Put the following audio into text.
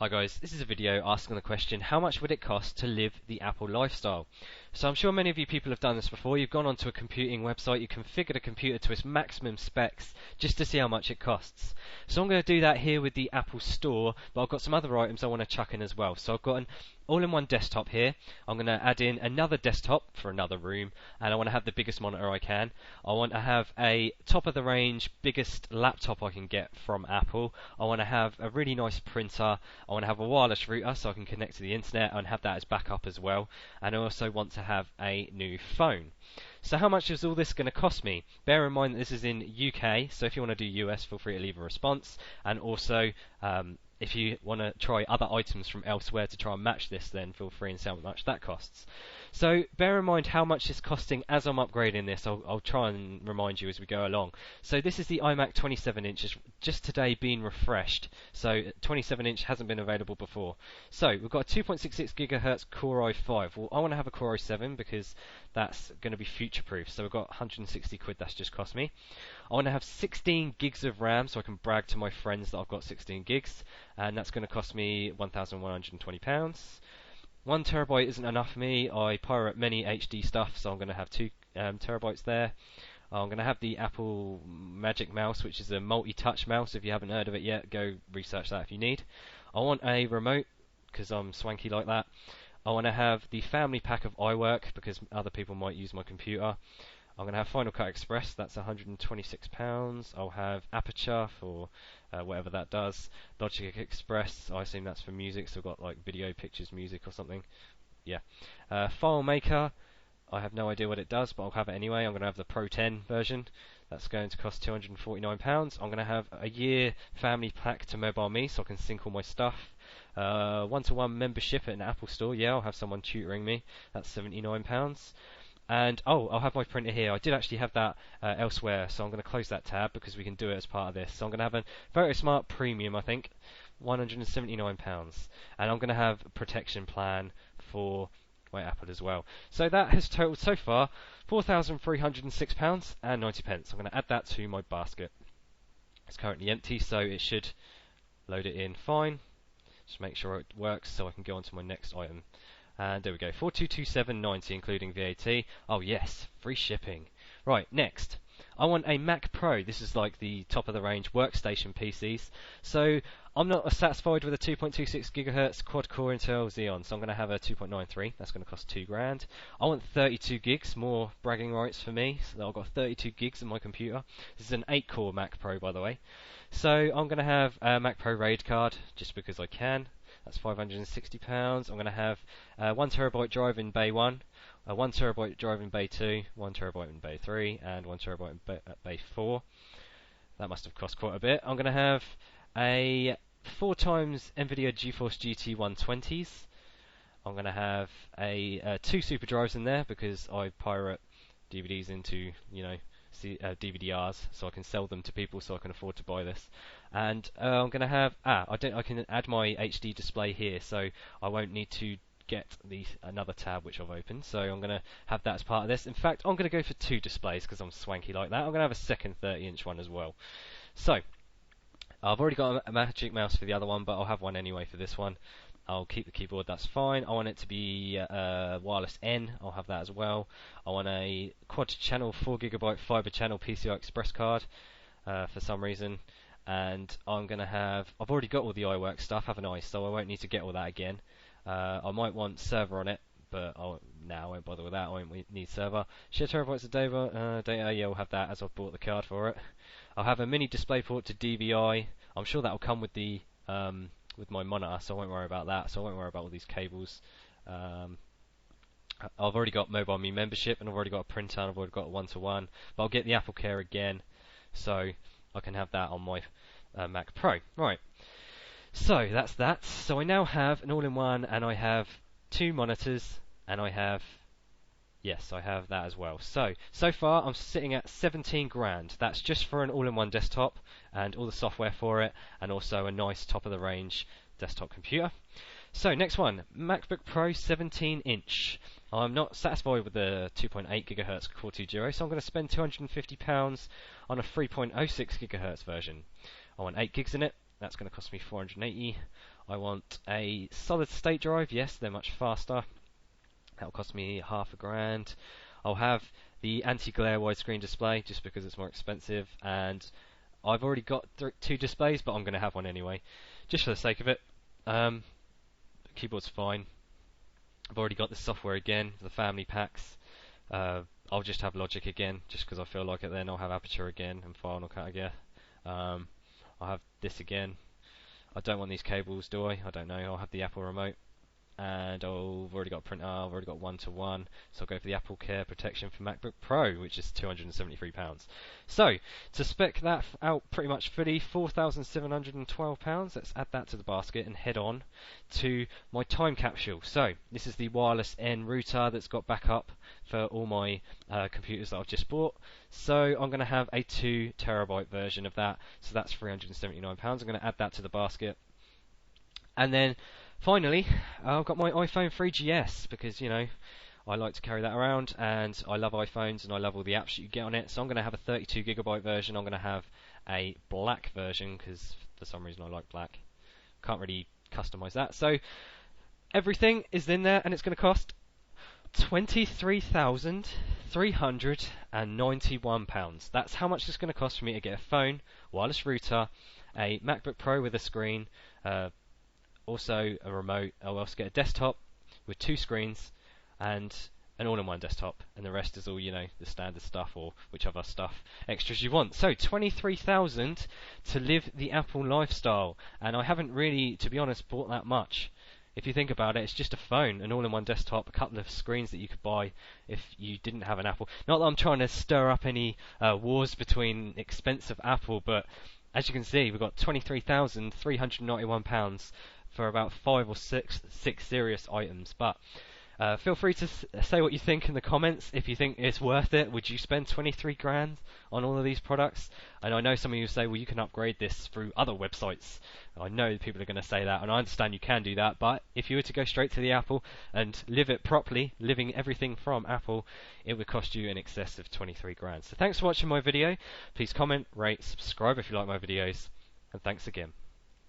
Hi guys, this is a video asking the question, how much would it cost to live the Apple lifestyle? So I'm sure many of you people have done this before. You've gone onto a computing website, you configured a computer to its maximum specs just to see how much it costs. So I'm going to do that here with the Apple Store, but I've got some other items I want to chuck in as well. So I've got an all-in-one desktop here. I'm going to add in another desktop for another room, and I want to have the biggest monitor I can. I want to have a top-of-the-range, biggest laptop I can get from Apple. I want to have a really nice printer. I want to have a wireless router so I can connect to the internet and have that as backup as well. And I also want to have a new phone. So how much is all this going to cost me? Bear in mind that this is in UK, so if you want to do US, feel free to leave a response. And also, if you want to try other items from elsewhere to try and match this, then feel free and say how much that costs. So bear in mind how much it's costing as I'm upgrading this. I'll try and remind you as we go along. So this is the iMac 27-inch, it's just today been refreshed. So 27-inch hasn't been available before. So we've got a 2.66 GHz Core i5. Well, I want to have a Core i7 because that's going to be future-proof. So we've got 160 quid that's just cost me. I want to have 16 gigs of RAM so I can brag to my friends that I've got 16 gigs, and that's going to cost me £1,120. 1 terabyte isn't enough for me. I pirate many HD stuff, so I'm going to have 2 terabytes there. I'm going to have the Apple Magic Mouse, which is a multi-touch mouse. If you haven't heard of it yet, go research that if you need. I want a remote, because I'm swanky like that. I want to have the family pack of iWork, because other people might use my computer. I'm going to have Final Cut Express, that's £126. I'll have Aperture for whatever that does. Logic Express, I assume that's for music, so I've got like video, pictures, music or something. Yeah. FileMaker, I have no idea what it does, but I'll have it anyway. I'm going to have the Pro 10 version. That's going to cost £249. I'm going to have a year family pack to MobileMe so I can sync all my stuff. One-to-one membership at an Apple store, yeah, I'll have someone tutoring me. That's £79. And I'll have my printer here. I did actually have that elsewhere, so I'm going to close that tab because we can do it as part of this. So I'm going to have a PhotoSmart Premium, I think, £179, and I'm going to have a protection plan for my Apple as well. So that has totaled so far £4,306 and 90 pence. I'm going to add that to my basket. It's currently empty, so it should load it in fine. Just make sure it works so I can go on to my next item. And there we go, 4227.90 including VAT. Oh yes, free shipping. Right, next. I want a Mac Pro. This is like the top of the range workstation PCs. So I'm not satisfied with a 2.26 GHz quad core Intel Xeon, so I'm going to have a 2.93. That's going to cost £2,000. I want 32 gigs, more bragging rights for me. So I've got 32 gigs in my computer. This is an 8-core Mac Pro, by the way. So I'm going to have a Mac Pro RAID card just because I can. That's £560. I'm going to have 1 terabyte drive in Bay 1, 1 terabyte drive in Bay 2, 1 terabyte in Bay 3, and 1 terabyte in Bay 4. That must have cost quite a bit. I'm going to have a 4 times NVIDIA GeForce GT 120s. I'm going to have 2 super drives in there because I pirate DVDs into, DVD-Rs, so I can sell them to people so I can afford to buy this. And I'm going to have I can add my HD display here, so I won't need to get another tab which I've opened. So I'm going to have that as part of this. In fact, I'm going to go for 2 displays because I'm swanky like that. I'm going to have a second 30-inch one as well. So I've already got a Magic Mouse for the other one, but I'll have one anyway for this one. I'll keep the keyboard, that's fine. I want it to be wireless N, I'll have that as well. I want a quad channel 4GB fiber channel PCI Express card for some reason. And I'm going to have, I've already got all the iWork stuff, haven't I? So I won't need to get all that again. I might want server on it, but I won't bother with that, I won't need server. Share terabytes of data, yeah, I'll have that as I've bought the card for it. I'll have a mini DisplayPort to DVI. I'm sure that will come with the with my monitor, so I won't worry about that. So I won't worry about all these cables. I've already got MobileMe membership, and I've already got a printer, and I've already got a one-to-one. But I'll get the Apple Care again, so I can have that on my Mac Pro. Right. So that's that. So I now have an all-in-one, and I have 2 monitors, and I have that as well. So far I'm sitting at 17 grand. That's just for an all-in-one desktop and all the software for it, and also a nice top-of-the-range desktop computer. So next one, MacBook Pro 17-inch. I'm not satisfied with the 2.8 GHz Core 2 Duo, so I'm going to spend £250 on a 3.06 GHz version. I want 8 gigs in it. That's going to cost me $480. I want a solid state drive. Yes, they're much faster. That'll cost me £half a grand. I'll have the anti-glare widescreen display just because it's more expensive, and I've already got 2 displays, but I'm going to have one anyway, just for the sake of it. Keyboard's fine. I've already got the software again, the family packs. I'll just have Logic again, just because I feel like it. Then I'll have Aperture again and Final Cut again. I'll have this again. I don't want these cables, do I? I don't know. I'll have the Apple remote. And I've already got a printer, I've already got one-to-one, so I'll go for the Apple Care Protection for MacBook Pro, which is £273. So, to spec that out pretty much fully, £4,712. Let's add that to the basket and head on to my time capsule. So, this is the wireless N router that's got backup for all my computers that I've just bought. So, I'm going to have a 2TB version of that, so that's £379. I'm going to add that to the basket. And then finally, I've got my iPhone 3GS because, you know, I like to carry that around, and I love iPhones and I love all the apps you get on it. So I'm going to have a 32GB version. I'm going to have a black version because for some reason I like black. Can't really customize that. So everything is in there, and it's going to cost £23,391. That's how much it's going to cost for me to get a phone, wireless router, a MacBook Pro with a screen, also a remote. I'll also get a desktop with 2 screens and an all-in-one desktop, and the rest is all, you know, the standard stuff or whichever stuff extras you want. So £23,000 to live the Apple lifestyle, and I haven't really, to be honest, bought that much. If you think about it, it's just a phone, an all-in-one desktop, a couple of screens that you could buy if you didn't have an Apple. Not that I'm trying to stir up any wars between expensive Apple, but as you can see, we've got £23,391 for about 5 or 6 serious items. But feel free to say what you think in the comments. If you think it's worth it, would you spend 23 grand on all of these products? And I know some of you say, well, you can upgrade this through other websites. I know people are going to say that, and I understand you can do that, but if you were to go straight to the Apple and live it properly, living everything from Apple, it would cost you in excess of 23 grand. So thanks for watching my video. Please comment, rate, subscribe if you like my videos, and thanks again.